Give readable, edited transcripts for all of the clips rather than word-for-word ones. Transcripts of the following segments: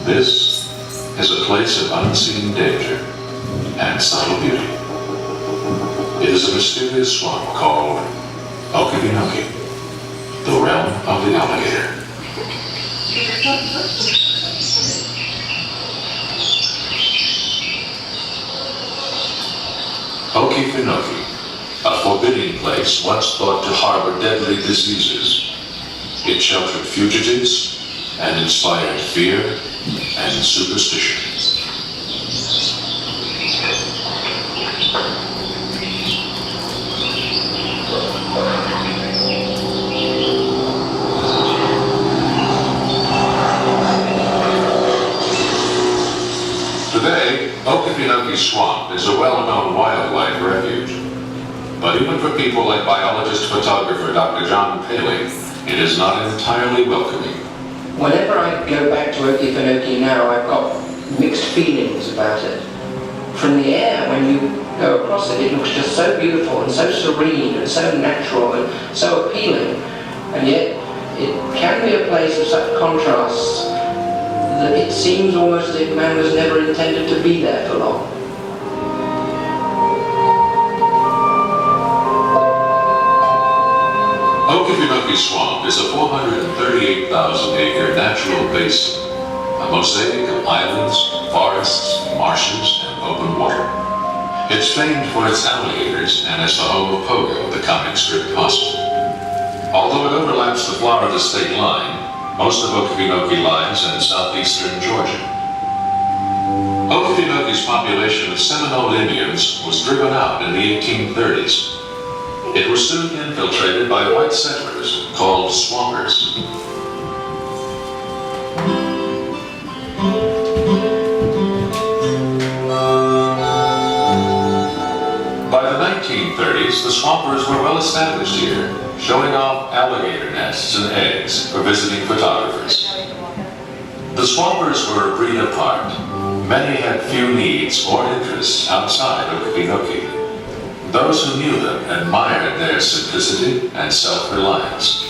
This is a place of unseen danger and subtle beauty. It is a mysterious swamp called Okefenokee, the realm of the alligator. Okefenokee, a forbidding place once thought to harbor deadly diseases. It sheltered fugitives and inspired fear and superstition. Today, Okefenokee Swamp is a well-known wildlife refuge. But even for people like biologist-photographer Dr. John Paley, it is not entirely welcoming. Whenever I go back to Okefenokee now, I've got mixed feelings about it. From the air, when you go across it, it looks just so beautiful and so serene and so natural and so appealing. And yet, it can be a place of such contrasts that it seems almost as if man was never intended to be there for long. Okefenokee Swamp is a 438,000-acre natural basin, a mosaic of islands, forests, marshes, and open water. It's famed for its alligators and as the home of Pogo, the comic strip possum. Although it overlaps the Florida state line, most of Okefenokee lies in southeastern Georgia. Okefenokee's population of Seminole Indians was driven out in the 1830s. It was soon infiltrated by white settlers called swampers. By the 1930s, the swampers were well established here, showing off alligator nests and eggs for visiting photographers. The swampers were a breed apart. Many had few needs or interests outside Okefenokee. Those who knew them admired their simplicity and self-reliance.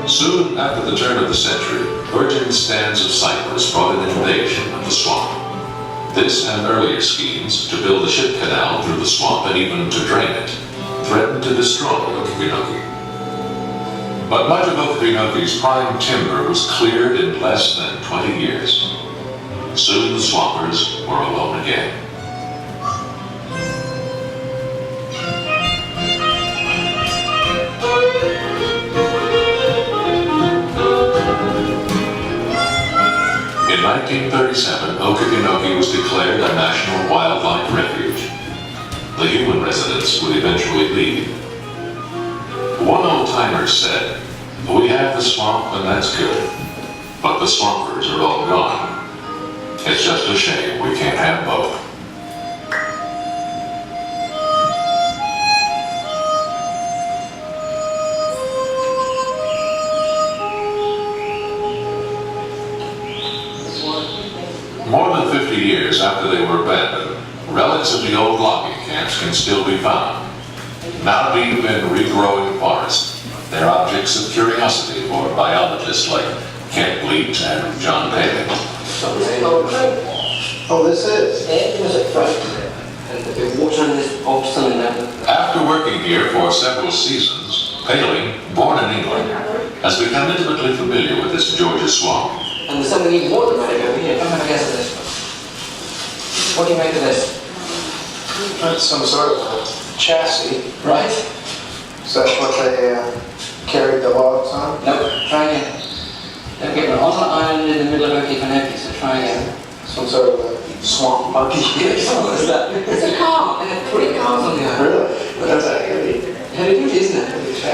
Soon after the turn of the century, virgin stands of cypress brought an invasion of the swamp. This and earlier schemes to build a ship canal through the swamp and even to drain it threatened to destroy Okefenokee. But much of Okefenokee's prime timber was cleared in less than 20 years. Soon the swampers were alone again. In 1937, Okefenokee was declared a national wildlife refuge. The human residents would eventually leave. One old-timer said, "We have the swamp and that's good, but the swampers are all gone. It's just a shame we can't have both." More than 50 years after they were abandoned, relics of the old logging camps can still be found. Now deep in regrowing forest, they're objects of curiosity for biologists like Kent Bleet and John Paley. Oh, this is? It was at first. And the water in this old cylinder. After working here for several seasons, Paley, born in England, has become intimately familiar with this Georgia swamp. And there's something even more dramatic over here. Come have a guess at this. What do you make of this? That's some sort of chassis. Right? Is that what they carried the logs on? Nope. Try again. Don't get me on an island in the middle of Okefenokee, so try again. Some sort of a swamp monkey. Yes, what is that? It's a car. They had 3 cars on the island. Really? But that's not heavy. Heavy duty, isn't it?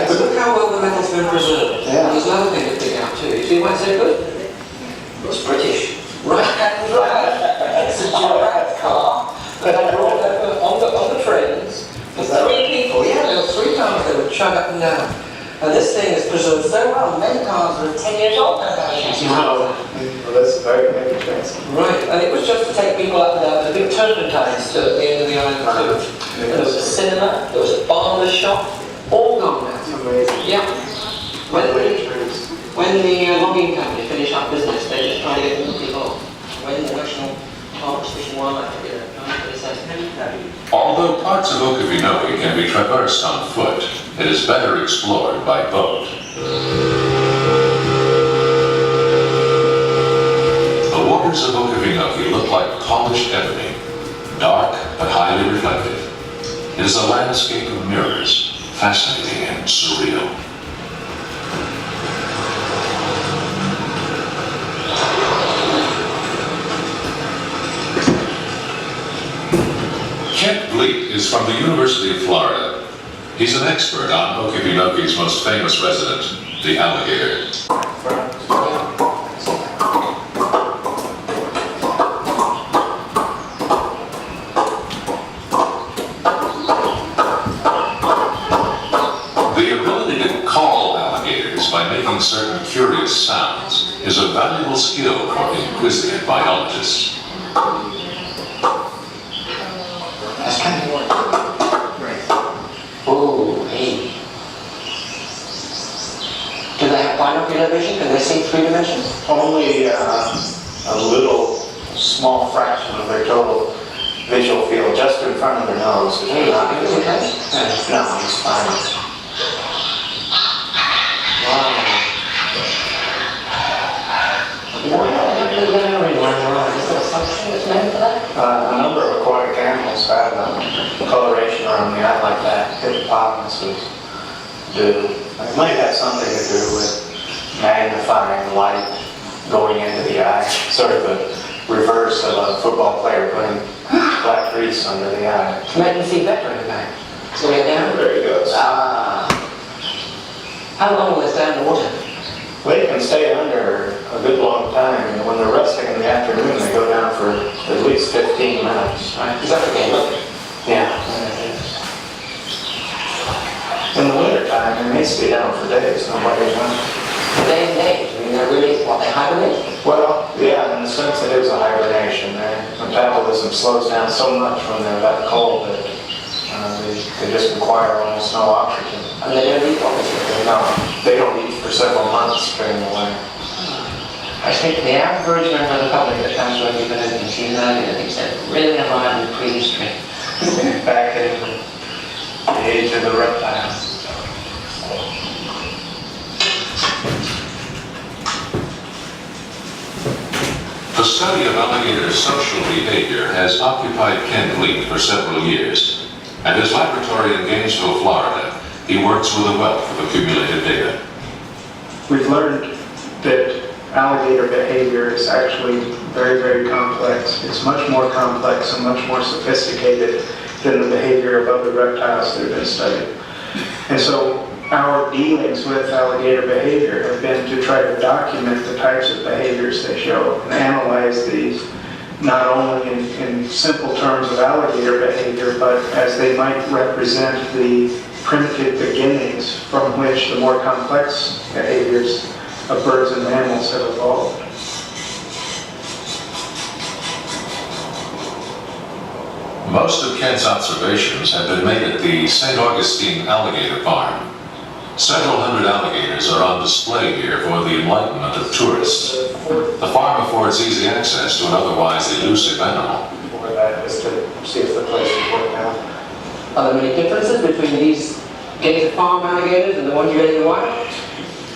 But look how well the metal's been preserved. Yeah. And there's another thing to pick out too. You see why it's so good? It's British. Right. It's a Giraffe car. And they brought it on the trains preserved so well. Many cars are 10 years old nowadays. Well, that's very interesting. Right, and it was just to take people up and down. There was a big turpentines to at the end of the island too. There was a cinema, there was a barber's shop, all gone now. That's amazing. Yeah. When the logging company finished up business, they just tried to get more people. When the National Parks, Fish and Wildlife, they said, Although parts of Okefenokee can be traversed on foot, it is better explored by boat. The waters of Okefenokee look like polished ebony, dark but highly reflective. It is a landscape of mirrors, fascinating and surreal. Kent Bleak is from the University of Florida. He's an expert on Okefenokee's most famous resident, the alligator. The ability to call alligators by making certain curious sounds is a valuable skill for inquisitive biologists. oh, hey. Do they have binocular vision? Can they see 3 dimensions? Only a little small fraction of their total visual field, just in front of their nose. Is Hey, not is it okay? No, it's fine. Wow. Is there something that's named for that? A number of aquatic animals have coloration around the eye like that. Hippopotamuses do. It might have something to do with magnifying light going into the eye, sort of a reverse of a football player putting black grease under the eye. To make them see better, in fact. So we're down? There he goes. Ah. How long will they stay underwater? They can stay under a good long time, and when they're resting in the afternoon, they go down for at least 15 minutes. Right. Is that okay? Look. Yeah. In the wintertime, they may stay down for days, nobody knows. Day and days. I mean, they're really, what, they hibernate? Well, yeah, in the sense it is a hibernation. Their metabolism slows down so much when they're that cold that they just require almost no oxygen. And they don't eat, obviously. No, they don't eat for several months during the winter. I think the average member of the public that comes to a given and sees an alligator thinks they're really alive in prehistory. Back in the age of the reptiles. The study of alligator social behavior has occupied Ken Bleak for several years. At his laboratory in Gainesville, Florida, he works with a wealth of accumulated data. We've learned that alligator behavior is actually very, very complex. It's much more complex and much more sophisticated than the behavior of other reptiles that have been studied. And so our dealings with alligator behavior have been to try to document the types of behaviors they show and analyze these not only in simple terms of alligator behavior, but as they might represent the primitive beginnings from which the more complex behaviors of birds and mammals have evolved. Most of Kent's observations have been made at the St. Augustine Alligator Farm. Several hundred alligators are on display here for the enlightenment of tourists. The farm affords easy access to an otherwise elusive animal. For that is to see if the place is working out. Are there many differences between these gator farm alligators and the ones you get in the wild?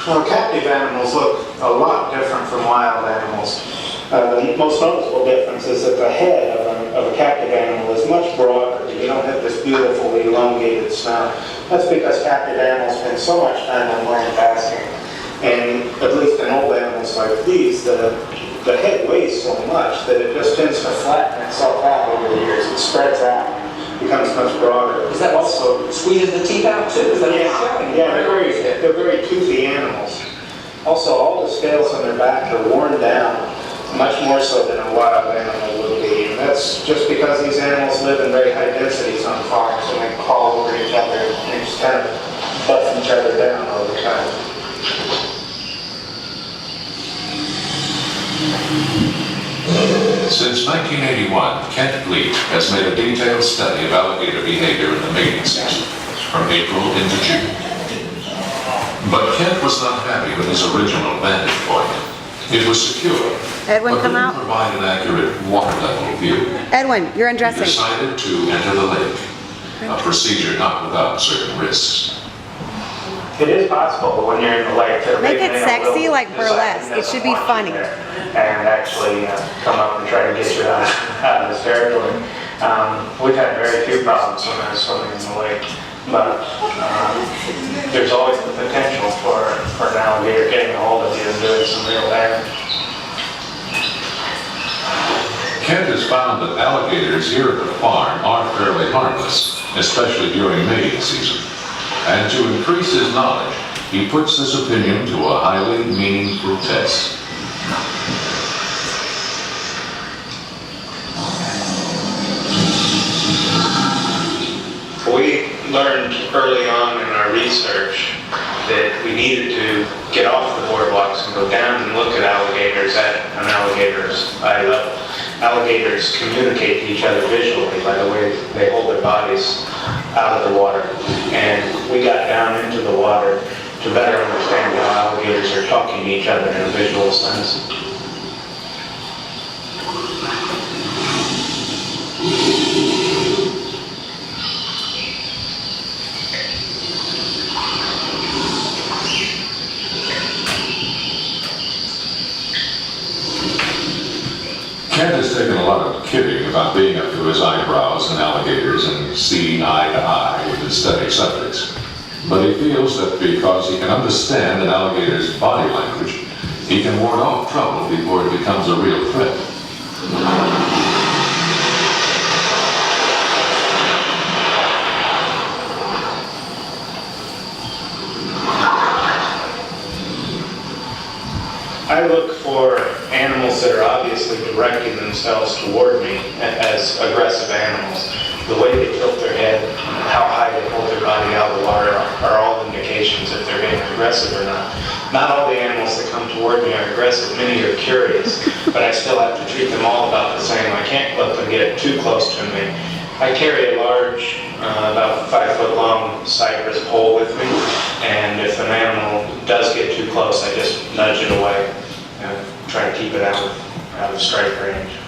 Well, captive animals look a lot different from wild animals. The most noticeable difference is that the head of a captive animal is much broader. You don't have this beautiful elongated snout. That's because captive animals spend so much time on land basking. And at least in old animals like these, the head weighs so much that it just tends to flatten itself out over the years. It spreads out, becomes much broader. Is that also squeezes the teeth out too? Is that Yeah, they're very toothy animals. Also, all the scales on their back are worn down, much more so than a wild animal would be. And that's just because these animals live in very high densities on farms and they crawl over each other and just kind of buff each other down all the time. Since 1981, Kent Fleet has made a detailed study of alligator behavior in the mating season, from April into June. But Kent was not happy with his original vantage point. It was secure, Edwin, but come didn't out. provide an accurate water level view. Edwin, you're He undressing. decided to enter the lake, a procedure not without certain risks. It is possible when you're in the lake that a Make big it male sexy will like decide burlesque. he It should doesn't be want funny. you there and actually come up and try to get you out of this territory. We've had very few problems when I was swimming in the lake, but there's always the potential for an alligator getting a hold of you and doing some real damage. Kent has found that alligators here at the farm are fairly harmless, especially during mating season. And to increase his knowledge, he puts this opinion to a highly meaningful test. We learned early on in our research that we needed to get off the boardwalks and go down and look at alligators at an alligator's eye level. Alligators communicate to each other visually by the way they hold their bodies out of the water. And we got down into the water to better understand how alligators are talking to each other in a visual sense. Kent has taken a lot of kidding about being up to his eyebrows in alligators and seeing eye to eye with his study subjects. But he feels that because he can understand an alligator's body language, he can ward off trouble before it becomes a real threat. I look for animals that are obviously directing themselves toward me as aggressive animals. The way they tilt their head, how high they hold their body out of the water are all indications if they're being aggressive or not. Not all the animals that come toward me are aggressive. Many are curious, but I still have to treat them all about the same. I can't let them get too close to me. I carry a large, about 5 foot long cypress pole with me, and if an animal does get too close, I just nudge it away and try to keep it out of strike range.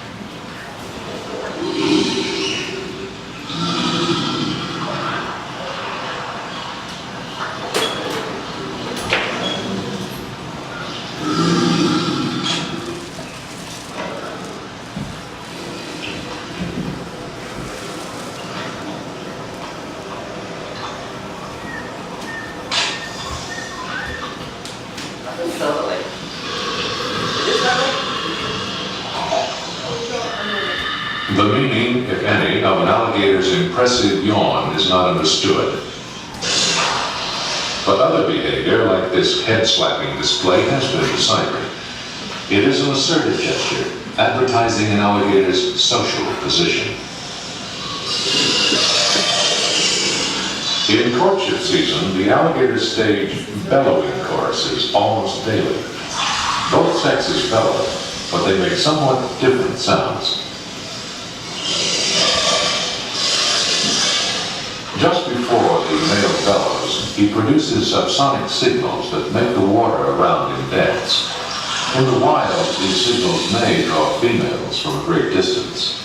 The meaning, if any, of an alligator's impressive yawn is not understood. But other behavior, like this head-slapping display, has been deciphered. It is an assertive gesture, advertising an alligator's social position. In courtship season, the alligators stage bellowing choruses almost daily. Both sexes bellow, but they make somewhat different sounds. Just before the male bellows, he produces subsonic signals that make the water around him dance. In the wild, these signals may draw females from a great distance.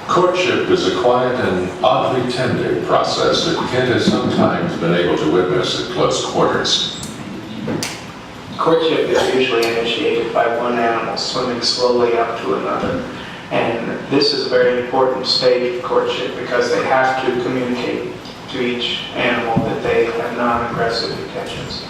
Courtship is a quiet and oddly tender process that Kent has sometimes been able to witness at close quarters. Courtship is usually initiated by one animal swimming slowly up to another. And this is a very important stage of courtship because they have to communicate to each animal that they have non-aggressive intentions.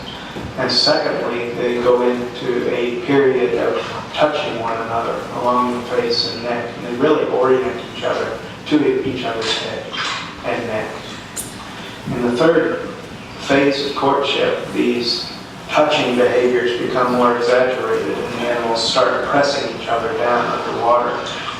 And secondly, they go into a period of touching one another along the face and neck. And they really orient each other to each other's head and neck. In the third phase of courtship, these touching behaviors become more exaggerated and the animals start pressing each other down underwater.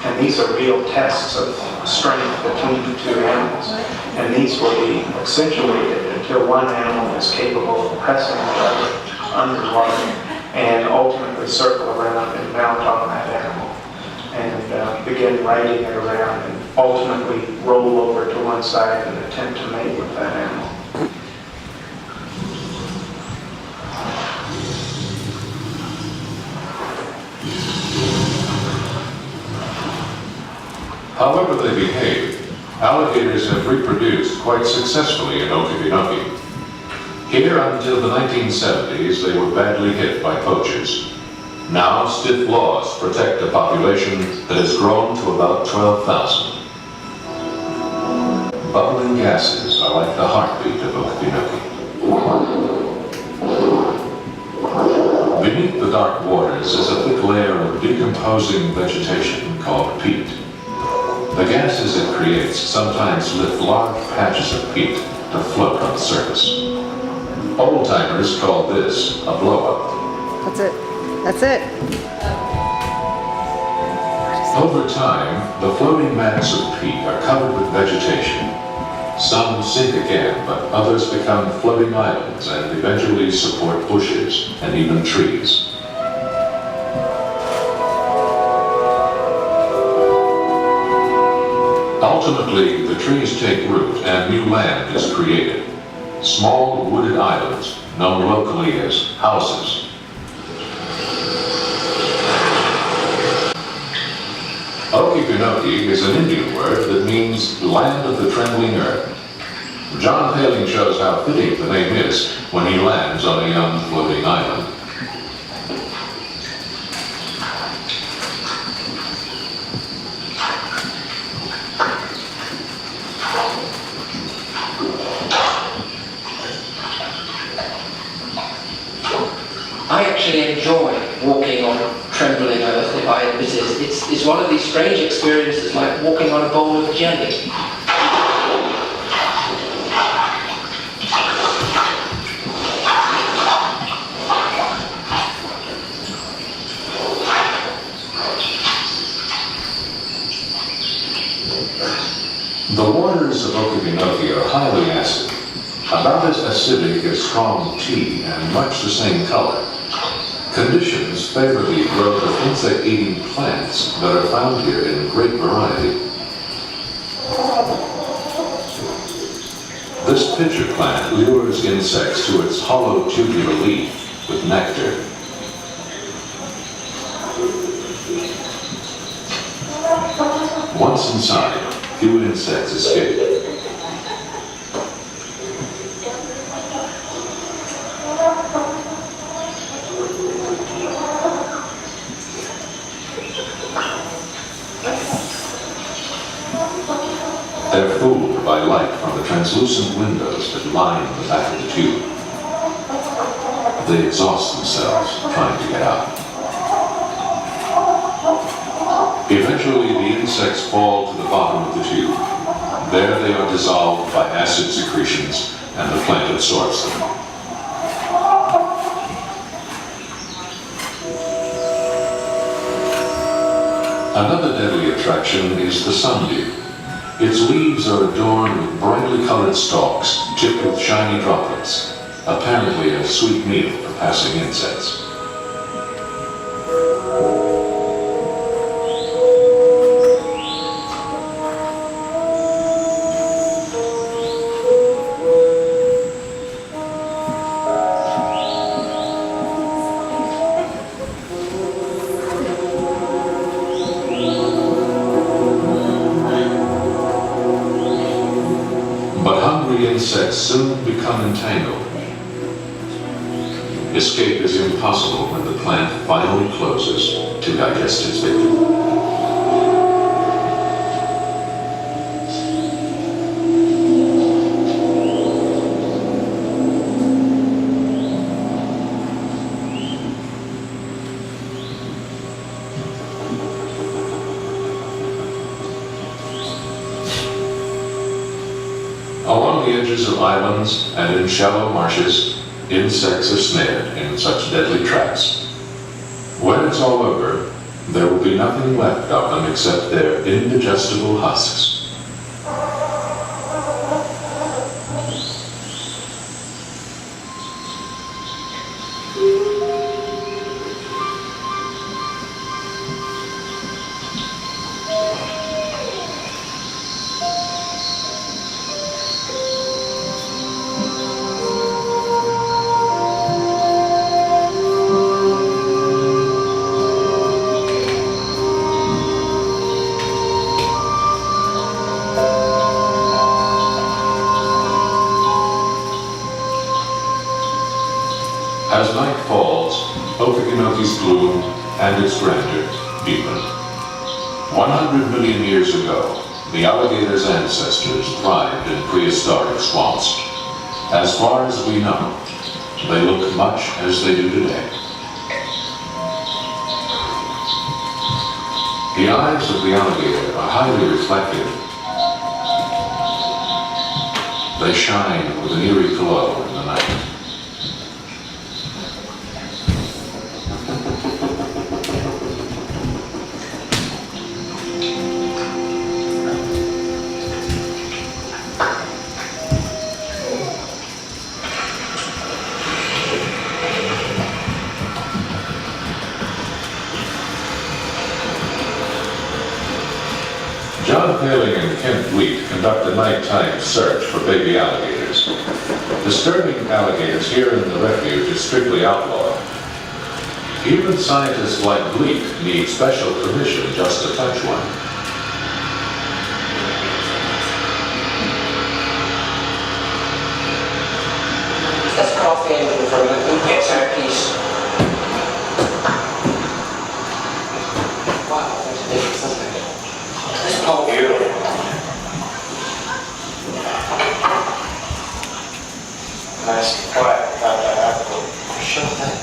And these are real tests of strength between the two animals. And these will be accentuated until one animal is capable of pressing the other underwater and ultimately circle around and mount on that animal and begin riding it around and ultimately roll over to one side and attempt to mate with that animal. However they behave, alligators have reproduced quite successfully in Okefenokee. Here until the 1970s, they were badly hit by poachers. Now, stiff laws protect a population that has grown to about 12,000. Bubbling gases are like the heartbeat of Okefenokee. Beneath the dark waters is a thick layer of decomposing vegetation called peat. The gases it creates sometimes lift large patches of peat to float on the surface. Old-timers call this a blow-up. That's it. That's it. Over time, the floating mats of peat are covered with vegetation. Some sink again, but others become floating islands and eventually support bushes and even trees. Ultimately, the trees take root and new land is created. Small wooded islands, known locally as houses. Okefenokee is an Indian word that means land of the trembling earth. John Paling shows how fitting the name is when he lands on a young floating island. I actually enjoy walking on trembling earth, if I admit it. It's one of these strange experiences like walking on a bowl of jelly. The waters of Okefenokee are highly acid, about as acidic as strong tea and much the same color. Conditions favor the growth of insect-eating plants that are found here in great variety. This pitcher plant lures insects to its hollow tubular leaf with nectar. Once inside, few insects escape. They're fooled by light from the translucent windows that line the back of the tube. They exhaust themselves trying to get out. Eventually, the insects fall to the bottom of the tube. There they are dissolved by acid secretions, and the plant absorbs them. Another deadly attraction is the sundew. Its leaves are adorned with brightly colored stalks tipped with shiny droplets, apparently a sweet meal for passing insects. But hungry insects soon become entangled. Escape is impossible when the plant finally closes to digest its victim. Along the edges of islands and in shallow marshes, insects are snared in such deadly traps. When it's all over, there will be nothing left of them except their indigestible husks. As night falls, Okefeenokee's gloom and its grandeur deepen. 100 million years ago, the alligator's ancestors thrived in prehistoric swamps. As far as we know, they look much as they do today. The eyes of the alligator are highly reflective. They shine with an eerie glow in the night. John Paling and Kent Wheat conduct a nighttime search for baby alligators. Disturbing alligators here in the refuge is strictly outlawed. Even scientists like Wheat need special permission just to touch one. Let's cut off the engine for a minute and get our piece. Wow, there's a difference, isn't it? It's all beautiful. Nice and quiet without that apple. Sure thing.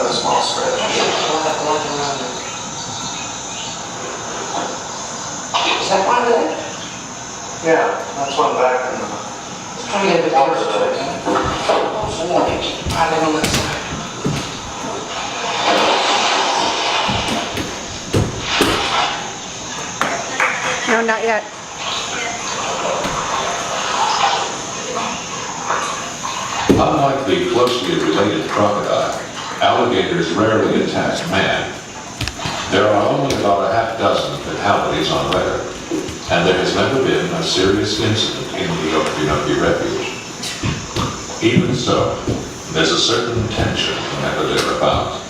Small stretch. Is that one of them? Yeah, that's one back in the... Try to get a bit closer to it. Oh, warning. Piling on that side. No, not yet. Unlike the closely related crocodile, alligators rarely attack man. There are only about a half dozen fatalities on record, and there has never been a serious incident in the Okefeenokee refuge. Even so, there's a certain tension whenever they're about.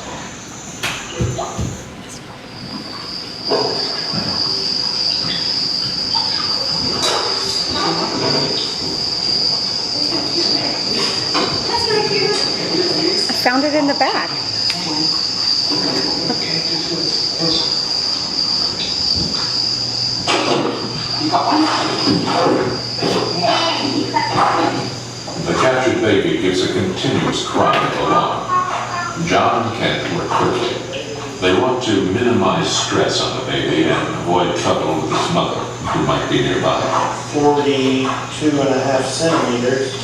I found it in the back. The captured baby gives a continuous cry of alarm. John and Kent work quickly. They want to minimize stress on the baby and avoid trouble with its mother, who might be nearby. 42.5 centimeters.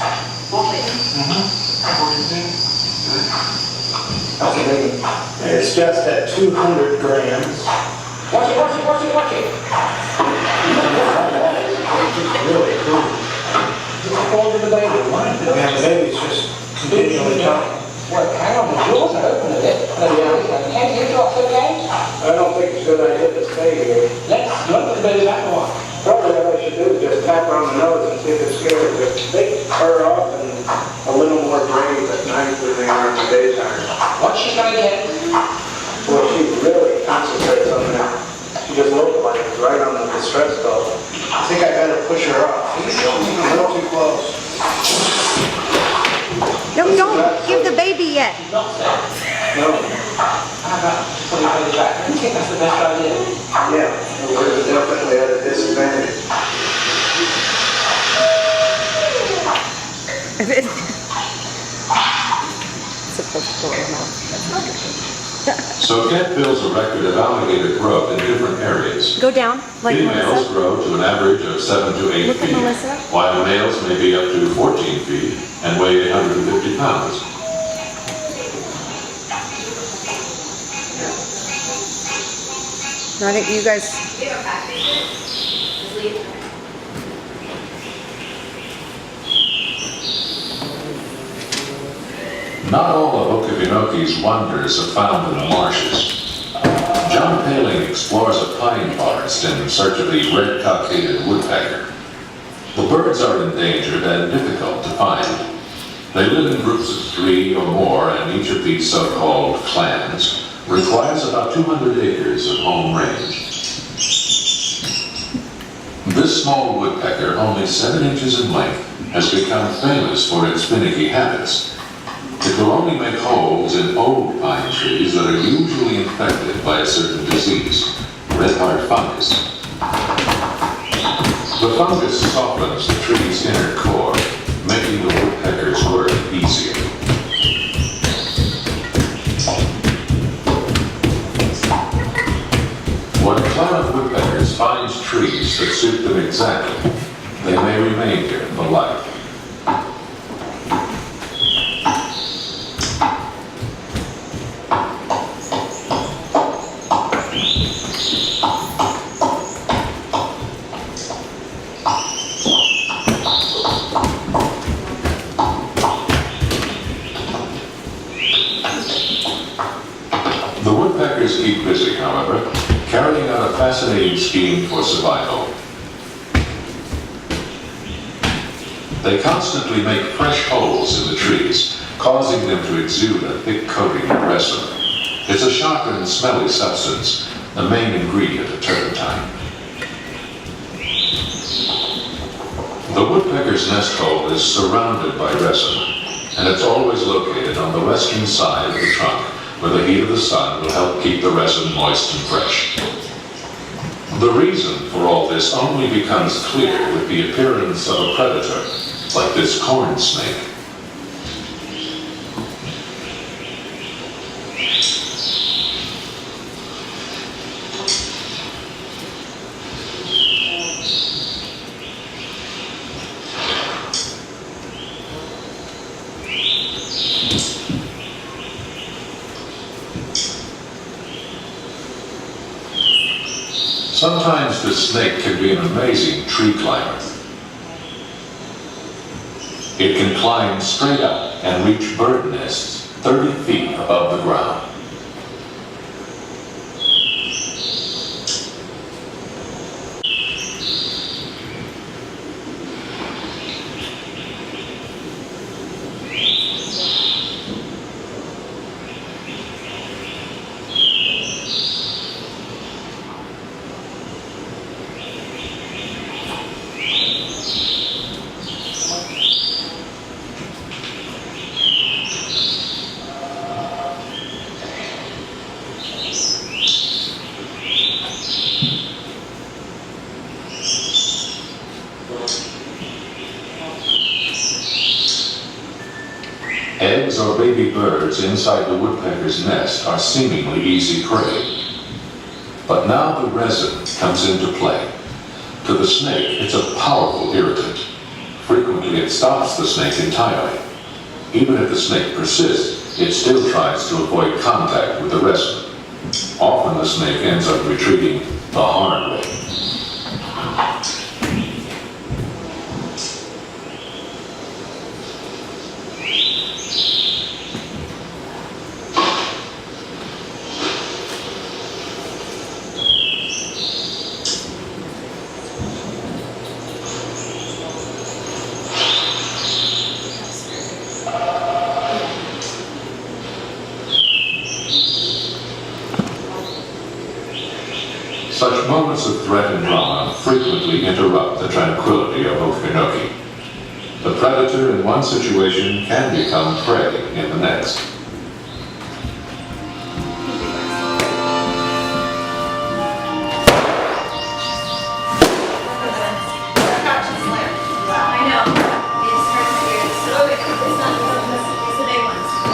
It's just at 200 grams. Watch it, watch it, watch it, watch it. It's really cool. It's going to the baby. And the baby's just continually talking. Well, hang on, the doors are open a bit. Can't you drop it? a good idea to stay here. Let's put the baby back a while. Probably what I should do is just tap her on the nose and see if it scares her. They are often a little more brave at night than they are in the daytime. What's she gonna get? Well, she really concentrates on that. She just localizes right on the distress bell. I think I better push her off. A little too close. No, don't give the baby yet. Not safe. No. How about putting the baby back? I think that's the best idea. Yeah, we're definitely at a disadvantage. Supposed to go in her mouth. That's not good. So Kent builds a record of alligator growth in different areas. Go down, like Females Melissa. grow to an average of 7 to 8 Look at feet, Melissa. while males may be up to 14 feet and weigh 150 pounds. No, I think you guys. Not all of Okefenoke's wonders are found in the marshes. John Paling explores a pine forest in search of the red-cockaded woodpecker. The birds are endangered and difficult to find. They live in groups of 3 or more, and each of these so-called clans requires about 200 acres of home range. This small woodpecker, only 7 inches in length, has become famous for its finicky habits. It will only make holes in old pine trees that are usually infected by a certain disease, red-heart fungus. The fungus softens the tree's inner core, making the woodpecker's work easier. When a clan of woodpeckers finds trees that suit them exactly, they may remain here for life. The woodpeckers keep busy, however, carrying out a fascinating scheme for survival. They constantly make fresh holes in the trees, causing them to exude a thick coating of resin. It's a sharp and smelly substance, the main ingredient of turpentine. The woodpecker's nest hole is surrounded by resin, and it's always located on the western side of the trunk, where the heat of the sun will help keep the resin moist and fresh. The reason for all this only becomes clear with the appearance of a predator, like this corn snake. Sometimes the snake can be an amazing tree climber. It can climb straight up and reach bird nests 30 feet above the ground. Eggs or baby birds inside the woodpecker's nest are seemingly easy prey. But now the resin comes into play. To the snake, it's a powerful irritant. Frequently, it stops the snake entirely. Even if the snake persists, it still tries to avoid contact with the resin. Often the snake ends up retreating the hard way. the tranquility of Okefenokee. The predator in one situation can become prey in the next. I know. It's hard to hear. So it's not it's the big ones.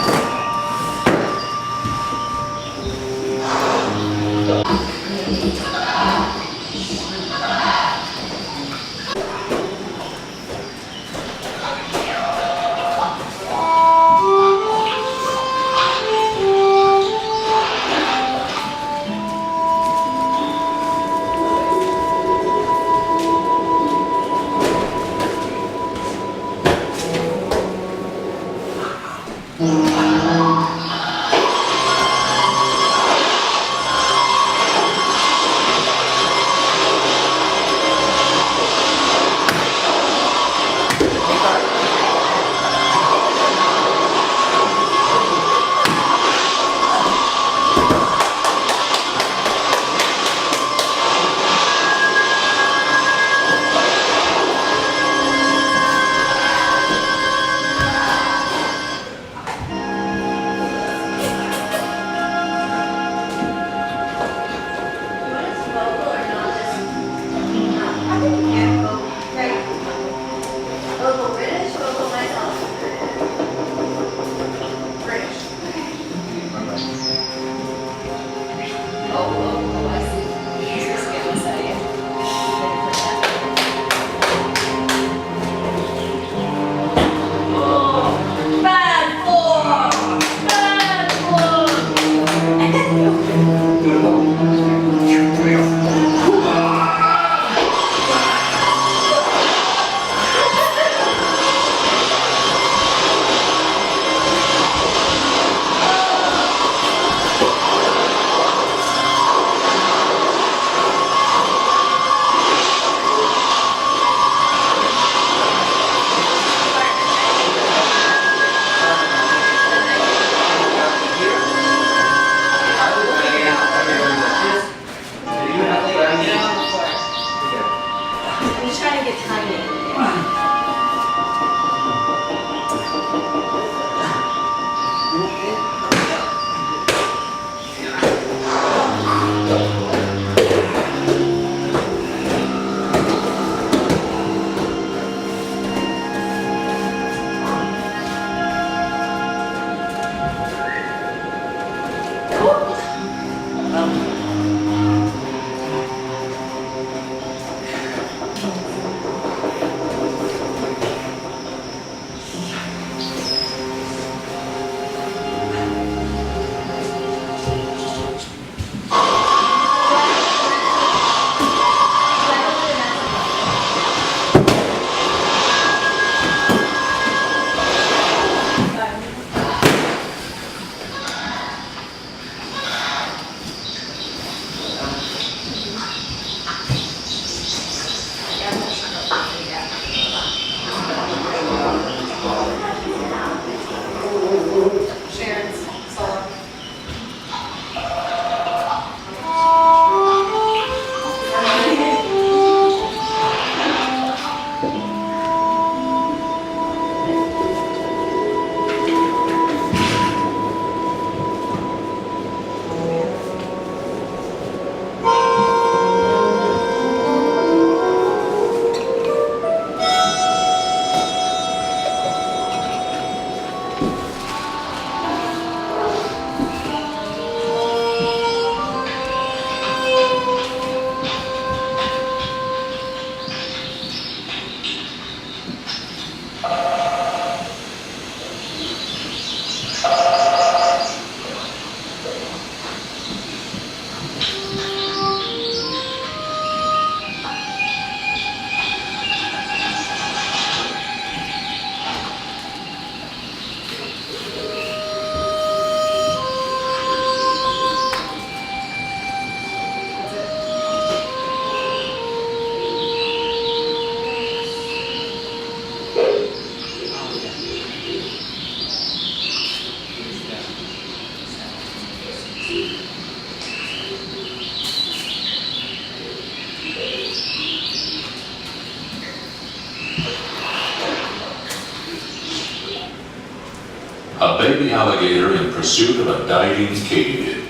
A baby alligator in pursuit of a diving katydid.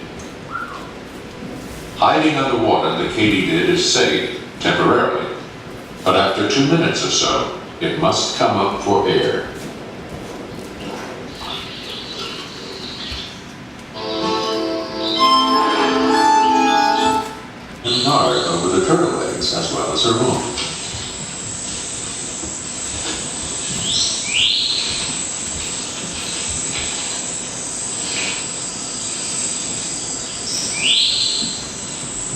Hiding underwater, the katydid is safe, temporarily. But after 2 minutes or so, it must come up for air. And guard over the turtle eggs as well as her own.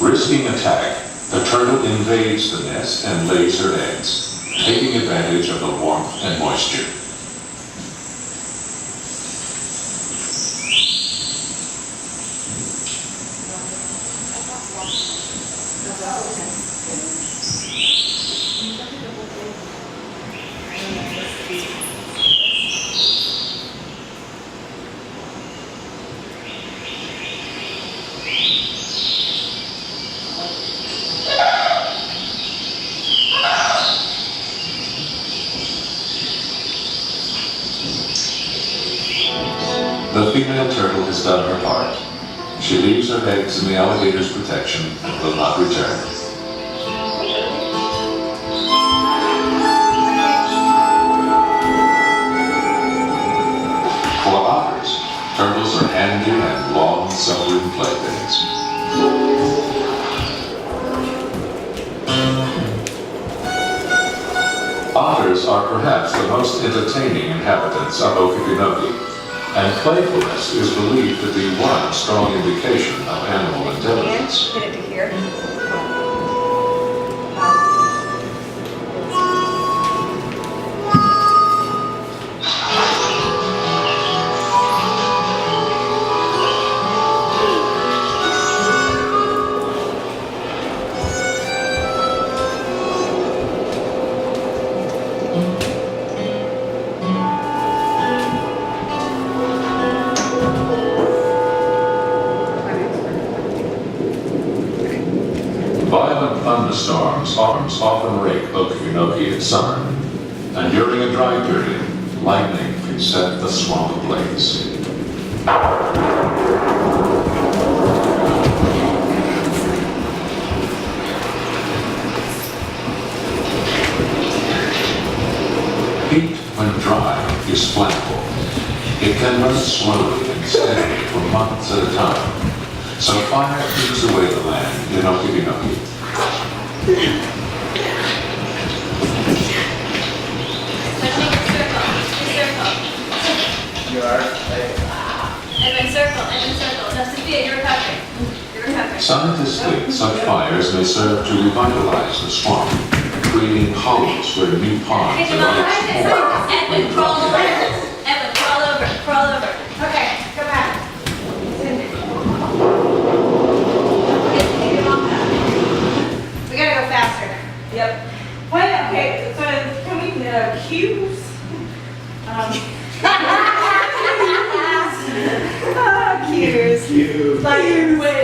Risking attack, the turtle invades the nest and lays her eggs, taking advantage of the warmth and moisture. The female turtle has done her part. She leaves her eggs in the alligator's protection and will not return. For otters, turtles are handy and long-suffering playmates. Otters are perhaps the most entertaining inhabitants of Okefenokee, and playfulness is believed to be one strong indication of animal intelligence. Get it to here. Violent thunderstorms often rake Okefenokee in summer, and during a dry period, lightning can set the swamp ablaze. Heat, when dry, is flammable. It can burn slowly and steadily for months at a time. So fire eats away the land in Okefenokee. Let's make a circle. You are? Edmund, circle. That's Sophia, you're recovering. Scientists think such fires may serve to revitalize the swamp, creating hollows where new ponds and lakes form. Edmund, crawl over. Edmund, crawl over. Okay, come back. We gotta go faster. Yep. Well, okay, so can we cues? Cues. You. Like when